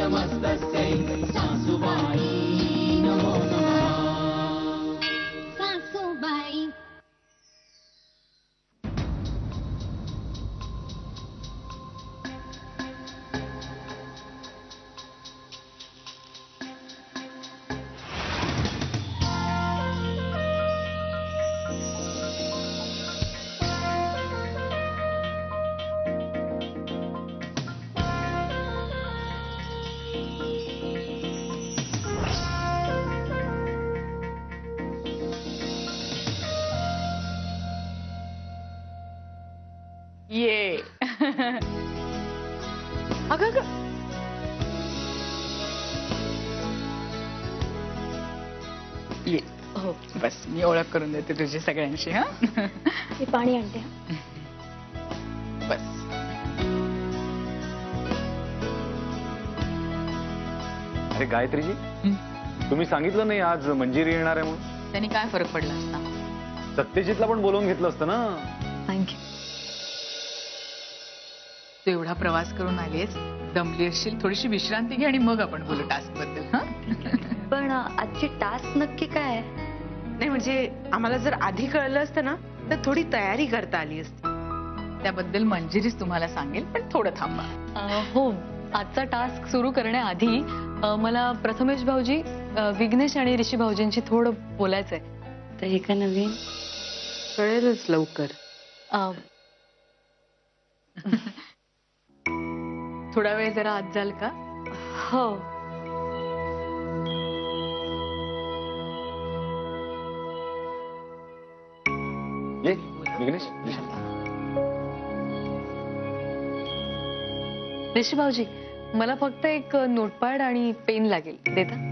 नमस्तस्यै सासुबाई नमो नमः सासुबाई। ये अगं ये हो बस मी ओळख करून देते तुझी सगळ्यांशी। हा मी पाणी आणते। बस अरे गायत्रीजी, तुम्ही सांगितलं नाही आज मंजिरी येणार आहे म्हणून? त्यांनी काय फरक पडला असता? सत्यजितला पण बोलवून घेतलं असतं ना। थँक्यू। तू एवढा प्रवास करून आलीस, दमली असशील, थोडीशी विश्रांती घे आणि मग आपण बोलू टास्क बद्दल। हा पण आजची टास्क नक्की काय आहे? नाही म्हणजे आम्हाला जर आधी कळलं असतं ना तर थोडी तयारी करता आली असती। त्याबद्दल मंजिरीच तुम्हाला सांगेल, पण थोडं थांबा। हो, आजचा टास्क सुरू करण्याआधी मला प्रथमेश भाऊजी, विघ्नेश आणि ऋषी भाऊजींशी थोडं बोलायचंय। तर हे काय नवीन? कळेलच लवकर। थोडा वेळ जरा आत जाल का? हो। ये विघ्नेश। ऋषी भाऊजी, मला फक्त एक नोटपॅड आणि पेन लागेल, देता?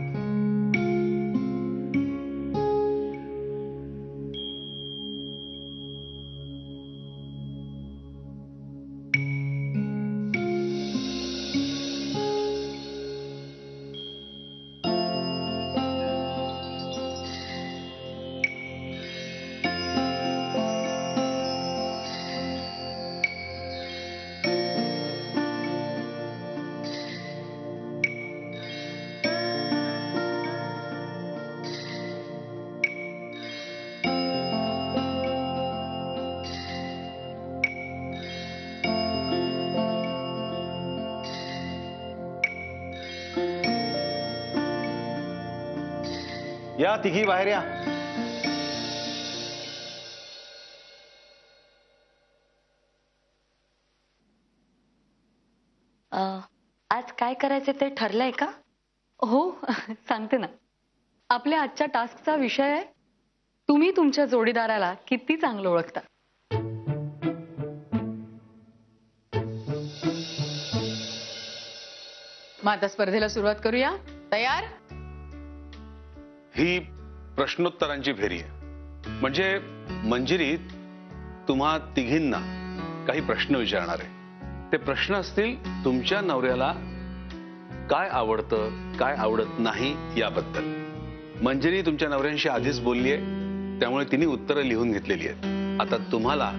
या तिघी बाहेर या। आज काय करायचं ते ठरलंय का? हो सांगते ना। आपल्या आजच्या टास्कचा विषय आहे, तुम्ही तुमच्या जोडीदाराला किती चांगलं ओळखता। मग आता स्पर्धेला सुरुवात करूया। तयार? ही प्रश्नोत्तरांची फेरी आहे, म्हणजे मंजिरी तुम्हा तिघींना काही प्रश्न विचारणार आहे। ते प्रश्न असतील तुमच्या नवऱ्याला काय आवडतं, काय आवडत नाही याबद्दल। मंजिरी तुमच्या नवऱ्यांशी आधीच बोलली आहे, त्यामुळे तिने उत्तरं लिहून घेतलेली आहेत। आता तुम्हाला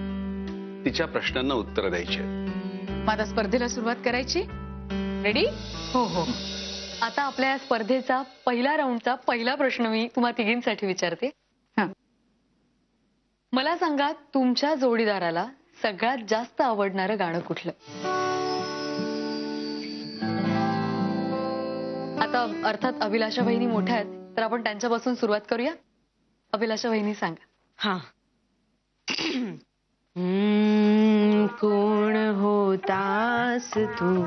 तिच्या प्रश्नांना उत्तरं द्यायची आहेत। मग आता स्पर्धेला सुरुवात करायची? रेडी? हो हो। आता आपल्या या स्पर्धेचा पहिला राऊंडचा पहिला प्रश्न मी तुम्हा तिघींसाठी विचारते। मला सांगा, तुमच्या जोडीदाराला सगळ्यात जास्त आवडणारं गाणं कुठलं? आता अर्थात अभिलाषा वहिनी मोठ्या आहेत, तर आपण त्यांच्यापासून सुरुवात करूया। अभिलाषा वहिनी सांगा। हा कोण होतास तू,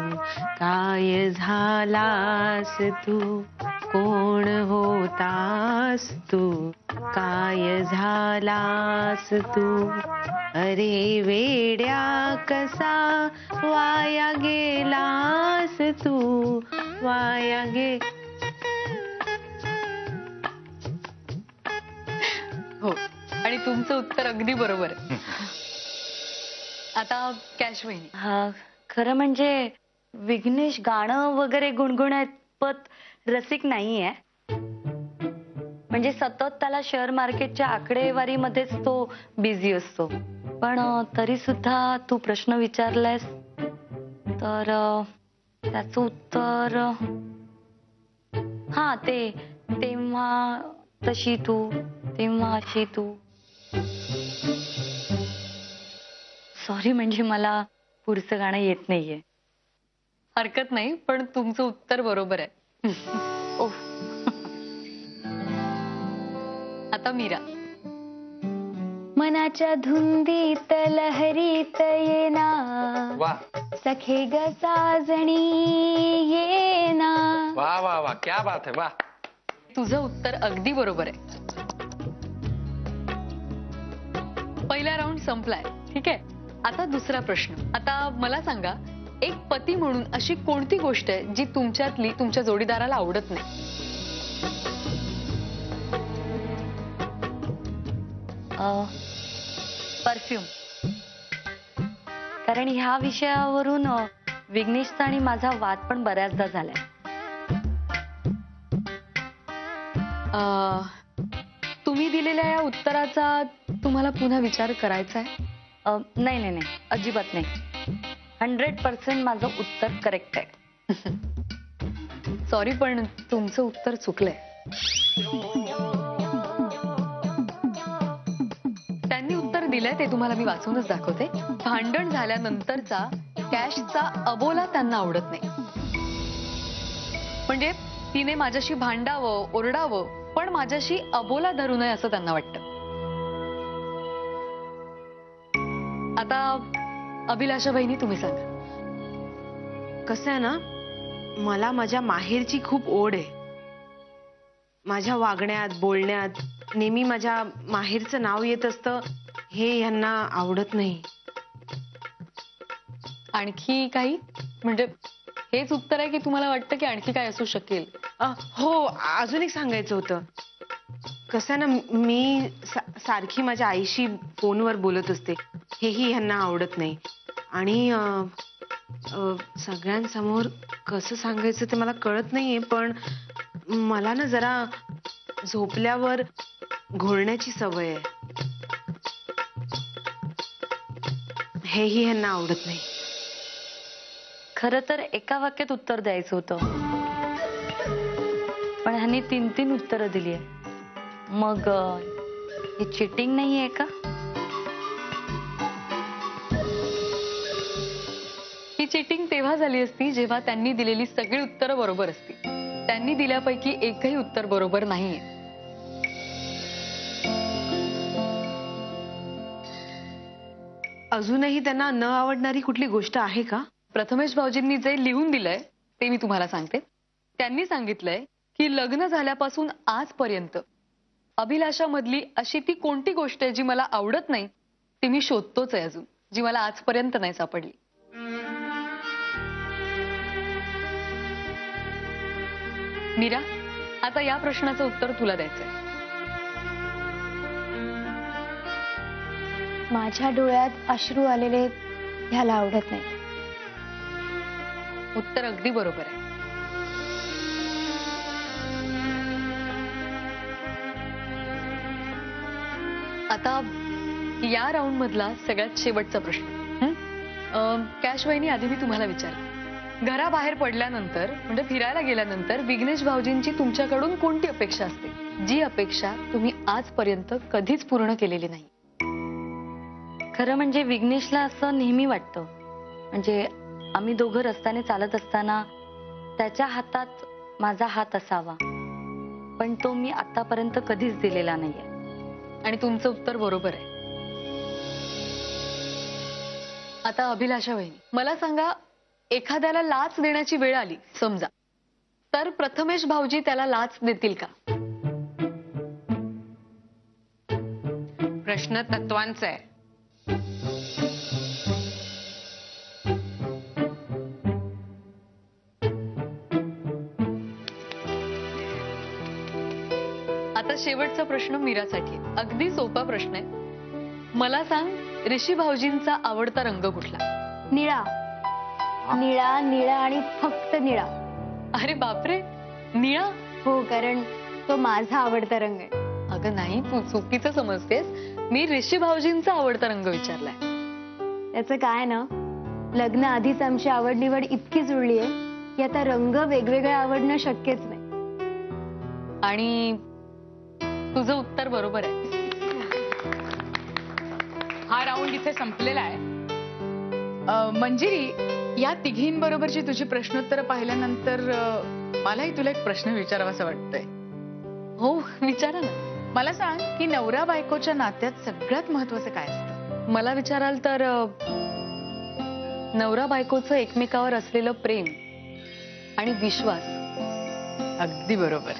काय झालास तू, कोण होतास तू, काय झालास तू, अरे वेड्या कसा वाया गेलास तू, वाया गे। हो, आणि तुमचं उत्तर अगदी बरोबर आहे। आता कॅश वहिनी। हा, खरं म्हणजे विघ्नेश गाणं वगैरे गुणगुणपत रसिक नाहीये, म्हणजे सतत त्याला शेअर मार्केटच्या आकडेवारीमध्येच तो बिझी असतो। पण तरी सुद्धा तू प्रश्न विचारलायस तर त्याचं उत्तर हा ते तेव्हा तशी तू तेव्हा अशी तू. सॉरी, म्हणजे मला पुढचं गाणं येत नाहीये. हरकत नाही, पण तुमचं उत्तर बरोबर आहे. ओह, आता मीरा. मनाच्या धुंदीत लहरीत येना वा सखे ग साजणी येना. वा वा वा, क्या बात है, वा. तुझं उत्तर अगदी बरोबर आहे. पहिला राऊंड संपलाय. ठीक आहे, आता दुसरा प्रश्न. आता मला सांगा, एक पती म्हणून अशी कोणती गोष्ट आहे जी तुमच्यातली तुमच्या जोडीदाराला आवडत नाही? परफ्यूम. कारण ह्या विषयावरून विघ्नेशचा आणि माझा वाद पण बऱ्याचदा झालाय. तुम्ही दिलेल्या या उत्तराचा तुम्हाला पुन्हा विचार करायचा आहे? नाही नाही नाही, अजिबात नाही. 100% माझं उत्तर करेक्ट आहे. सॉरी, पण तुमचं उत्तर चुकलंय. त्यांनी उत्तर दिलंय ते तुम्हाला मी वाचूनच दाखवते. भांडण झाल्यानंतरचा कॅशचा अबोला त्यांना आवडत नाही. म्हणजे तिने माझ्याशी भांडावं, ओरडावं, पण माझ्याशी अबोला धरू नये असं त्यांना वाटतं. आता अभिलाषा बहिणी, तुम्ही सांगा. कसं आहे ना, मला माझ्या माहेरची खूप ओढ आहे. माझ्या वागण्यात बोलण्यात नेहमी माझ्या माहेरचं नाव येत असतं, हे यांना आवडत नाही. आणखी काही? म्हणजे हेच उत्तर आहे की तुम्हाला वाटतं की आणखी काय असू शकेल? हो, अजून एक सांगायचं होतं. कसं आहे ना, मी सारखी माझ्या आईशी फोनवर बोलत असते, हेही ह्यांना आवडत नाही. आणि सगळ्यांसमोर कसं सांगायचं ते मला कळत नाहीये, पण मला ना जरा झोपल्यावर घोळण्याची सवय आहे, हेही ह्यांना आवडत नाही. खरं तर एका वाक्यात उत्तर द्यायचं होतं, पण ह्यांनी 3 उत्तरं दिली आहे. मग ही चिटिंग नाहीये का? ही चिटिंग तेव्हा झाली असती जेव्हा त्यांनी दिलेली सगळी उत्तरं बरोबर असती. त्यांनी दिल्यापैकी एकही उत्तर बरोबर नाहीये. अजूनही त्यांना न आवडणारी कुठली गोष्ट आहे का? प्रथमेश भाऊजींनी जे लिहून दिलंय ते मी तुम्हाला सांगते. त्यांनी सांगितलंय की लग्न झाल्यापासून आजपर्यंत अभिलाषा मधली अशी ती कोणती गोष्ट आहे जी मला आवडत नाही, ती मी शोधतोच आहे अजून, जी मला आजपर्यंत नाही सापडली. मीरा, आता या प्रश्नाचं उत्तर तुला द्यायचंय. माझ्या डोळ्यात अश्रू आलेले ह्याला आवडत नाही. उत्तर अगदी बरोबर आहे. आता या राऊंड मधला सगळ्यात शेवटचा प्रश्न. कॅश वहिनी, आधी मी तुम्हाला विचार, घराबाहेर पडल्यानंतर म्हणजे फिरायला गेल्यानंतर विघ्नेश भाऊजींची तुमच्याकडून कोणती अपेक्षा असते, जी अपेक्षा तुम्ही आजपर्यंत कधीच पूर्ण केलेली नाही? खरं म्हणजे विघ्नेशला असं नेहमी वाटतं, म्हणजे आम्ही दोघं रस्त्याने चालत असताना त्याच्या हातात माझा हात असावा, पण तो मी आतापर्यंत कधीच दिलेला नाहीये. आणि तुमचं उत्तर बरोबर आहे. आता अभिलाषा वहिनी, मला सांगा, एखाद्याला लाच देण्याची वेळ आली समजा, तर प्रथमेश भाऊजी त्याला लाच देतील का? प्रश्न तत्वांचा आहे. आता शेवटचा प्रश्न मीरासाठी. अगदी सोपा प्रश्न आहे. मला सांग, ऋषी भाऊजींचा आवडता रंग कुठला? निळा. निळा, निळा आणि फक्त निळा. अरे बापरे, निळा? हो, कारण तो माझा आवडता रंग आहे. अगं नाही, तू चुकीचं समजतेस. मी ऋषी भाऊजींचा आवडता रंग विचारलाय. त्याचं काय ना, लग्न आधीच आमची आवड निवड इतकी जुळली आहे की आता रंग वेगवेगळे आवडणं शक्यच नाही. आणि तुझं उत्तर बरोबर आहे. हा राऊंड इथे संपलेला आहे. मंजिरी, या तिघींबरोबरची तुझी प्रश्नोत्तरं पाहिल्यानंतर मलाही तुला एक प्रश्न विचारावासा वाटतोय. हो, विचारा ना. मला सांग की नवरा बायकोच्या नात्यात सगळ्यात महत्वाचं काय असतं? मला विचाराल तर नवरा बायकोचं एकमेकावर असलेलं प्रेम आणि विश्वास. अगदी बरोबर.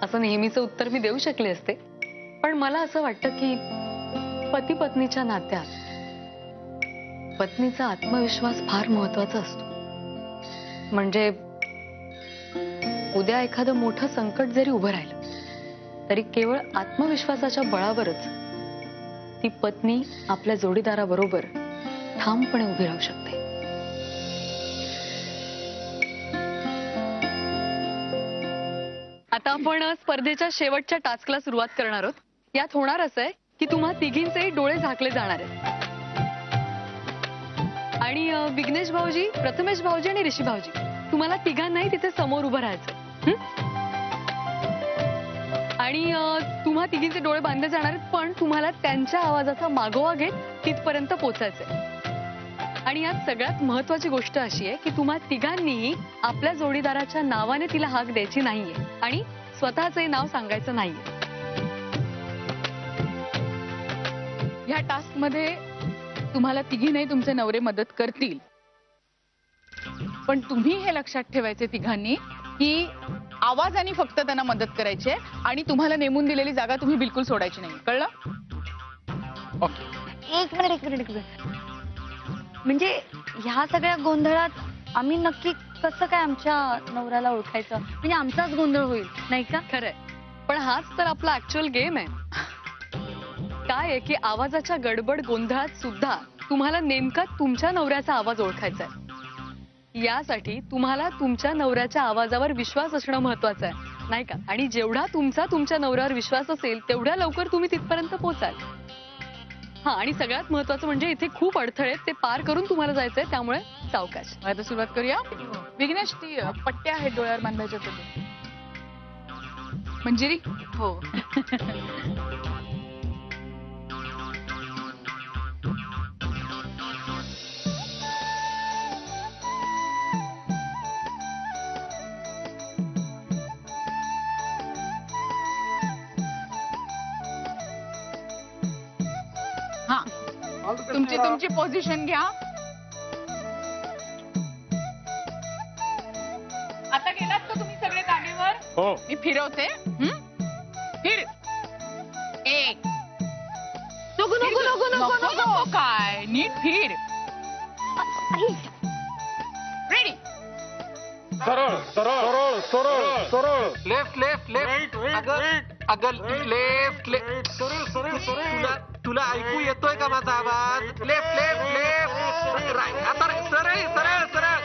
असं नेहमीचं उत्तर मी देऊ शकले असते, पण मला असं वाटतं की पती पत्नीच्या नात्यात पत्नीचा आत्मविश्वास फार महत्वाचा असतो. म्हणजे उद्या एखादं मोठं संकट जरी उभं राहिलं तरी केवळ आत्मविश्वासाच्या बळावरच ती पत्नी आपल्या जोडीदाराबरोबर ठामपणे उभी राहू शकते. आता आपण स्पर्धेच्या शेवटच्या टास्कला सुरुवात करणार आहोत. यात होणार असं आहे की तुम्हा तिघींचे डोळे झाकले जाणार आहेत आणि विघ्नेश भाऊजी, प्रथमेश भाऊजी आणि ऋषी भाऊजी तुम्हाला तिघांनाही तिथे समोर उभं राहायचं. आणि तुम्हा तिघींचे डोळे बांधले जाणार आहेत, पण तुम्हाला त्यांच्या आवाजाचा मागोवा घेत तिथपर्यंत पोहोचायचंय. आणि यात सगळ्यात महत्वाची गोष्ट अशी आहे की तुम्हा तिघांनीही आपल्या जोडीदाराच्या नावाने तिला हाक द्यायची नाहीये आणि स्वतःचे नाव सांगायचं नाहीये. ह्या टास्क मध्ये तुम्हाला तिघींनाही तुमचे नवरे मदत करतील, पण तुम्ही हे लक्षात ठेवायचे तिघांनी की आवाजाने फक्त त्यांना मदत करायची आहे आणि तुम्हाला नेमून दिलेली जागा तुम्ही बिलकुल सोडायची नाही. कळलं? एक मिनिट. म्हणजे ह्या सगळ्या गोंधळात आम्ही नक्की कसं काय आमच्या नवऱ्याला ओळखायचं? म्हणजे आमचाच गोंधळ होईल नाही का? खरंय, पण हाच तर आपला ऍक्च्युअल गेम आहे. काय आहे की आवाजाच्या गडबड गोंधळात सुद्धा तुम्हाला नेमका तुमच्या नवऱ्याचा आवाज ओळखायचा आहे. यासाठी तुम्हाला तुमच्या नवऱ्याच्या आवाजावर विश्वास असणं महत्वाचं आहे, नाही का? आणि जेवढा तुमचा तुमच्या नवऱ्यावर विश्वास असेल तेवढ्या लवकर तुम्ही तिथपर्यंत पोहोचाल. हा, आणि सगळ्यात महत्वाचं म्हणजे इथे खूप अडथळे आहेत, ते पार करून तुम्हाला जायचंय, त्यामुळे सावकाश. आता सुरुवात करूया. विघ्नेश, ती पट्ट्या आहेत डोळ्यावर बांधायच्या तुझे. मंजिरी? हो. हा, तुमची पोझिशन घ्या. आता गेलात का तुम्ही सगळे जागेवर? हो. मी फिरवते. फिर. एक. नको काय, नीट फिर. रेडी. सरळ सरळ सरळ सरळ. Left left left. अगं लेफ्ट लेफ्ट. तुला ऐकू येतोय का माझा आवाज? Left left left. आता सरळ सरळ सरळ.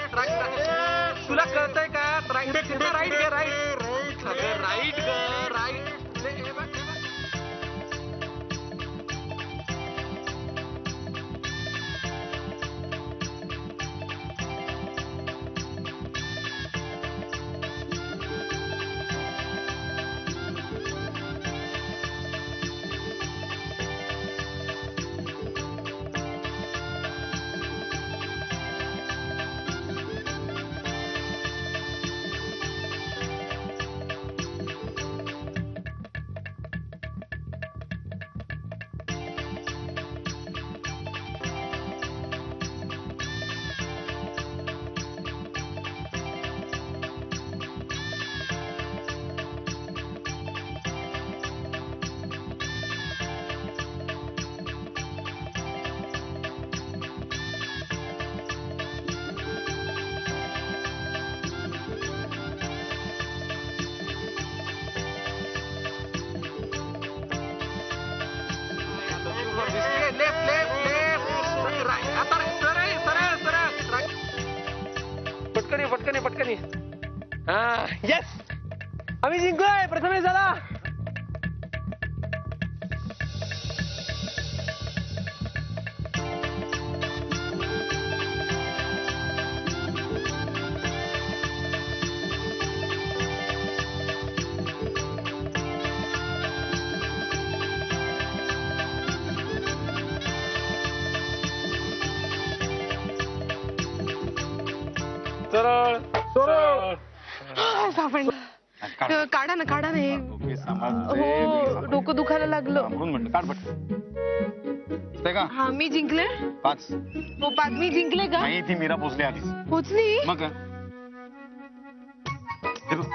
तुला कळतंय का? राईट राईट ग राईट. राईट ग राईट. पटकन. हा, येस, आम्ही जिंकलोय. प्रथमेश झाला. सरळ सरळ काढा ना हे. डोके सांभाळ हो डोकं दुखायला लागलं. म्हणून म्हणलं काढ पटकन. दिसतंय का हा मी जिंकले. 5 हो 5 मी जिंकले का? नाही ती मीरा पोचली आधीच. पोचली. मग काय? हे बघ.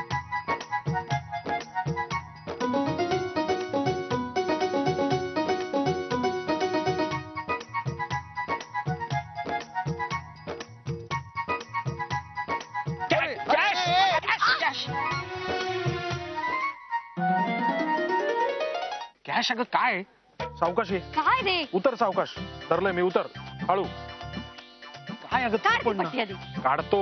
कॅश अगं काय सावकाशी काय रे उतर सावकाश धरलंय मी उतर हळू काय अगं काढ तू ती पण पट्टी ना. आधी. काढतो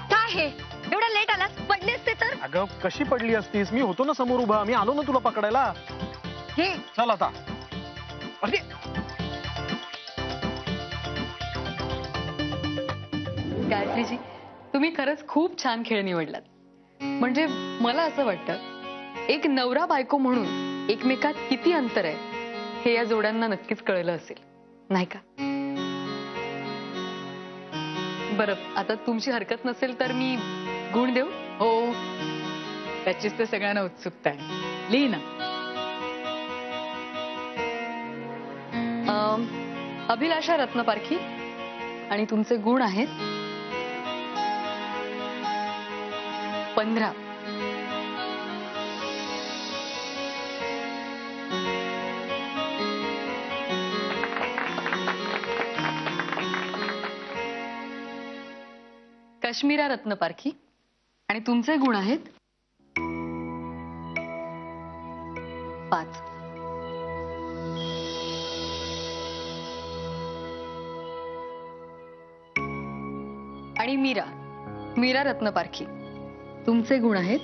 काय हे एवढा लेट आलास पडलेस ते तर. अगं कशी पडली असतीस मी होतो ना समोर उभा मी आलो ना तुला पकडायला हे चल आता अरे गायत्रीजी तुम्ही खरंच खूप छान खेळ निवडलात. म्हणजे मला असं वाटतं एक नवरा बायको म्हणून एकमेकात किती अंतर आहे हे या जोड्यांना नक्कीच कळलं असेल नाही का? बरं आता तुमची हरकत नसेल तर मी गुण देऊ? हो त्याचीच तर सगळ्यांना उत्सुकता आहे. लिही ना. अभिलाषा रत्नपारखी आणि तुमचे गुण आहेत 15. काश्मीरा रत्नपारखी आणि तुमचे गुण आहेत 5. आणि मीरा रत्नपारखी तुमचे गुण आहेत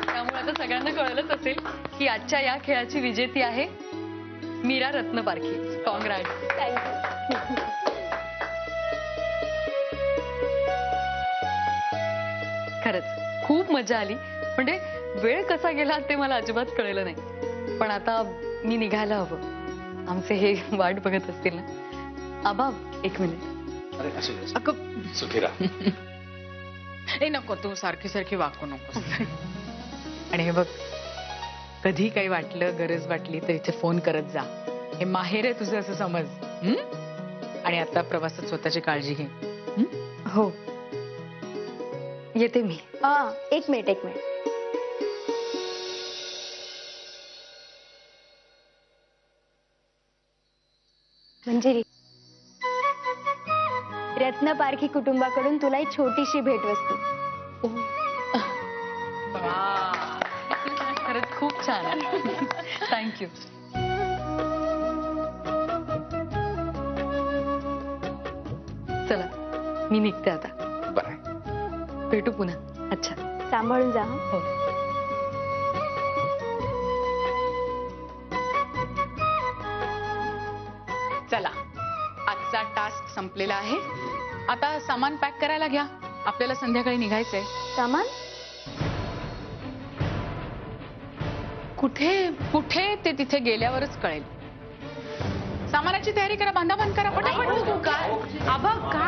त्यामुळे आता सगळ्यांना कळलंच असेल की आजच्या या खेळाची विजेती आहे मीरा रत्नपारखी. कॉंग्रॅट. खरंच खूप मजा आली. म्हणजे वेळ कसा गेला ते मला अजिबात कळलं नाही. पण आता मी निघायला हवं. आमचे हे वाट बघत असतील ना. आबा 1 मिनिट. अरे असू दे. अगं सुखी राहा. ए नको तू सारखी सारखी वाकू नको. आणि हे बघ कधी काही वाटलं गरज वाटली तर इथे फोन करत जा. हे माहेर आहे तुझं असं समज. आणि आता प्रवासात स्वतःची काळजी घे. हो येते मी. 1 मिनिट. मंजिरी रत्नपारखी कुटुंबाकडून तुला एक छोटीशी भेटवस्तू. खरंच खूप छान. थँक्यू. चला मी निघते आता. बरं भेटू पुन्हा. अच्छा सांभाळून जा. हो. चला आजचा टास्क संपलेला आहे. आता सामान पॅक करायला घ्या. आपल्याला संध्याकाळी निघायचंय. सामान कुठे कुठे ते तिथे गेल्यावरच कळेल. सामानाची तयारी करा. बांधा करा पटापट. काय आबा काय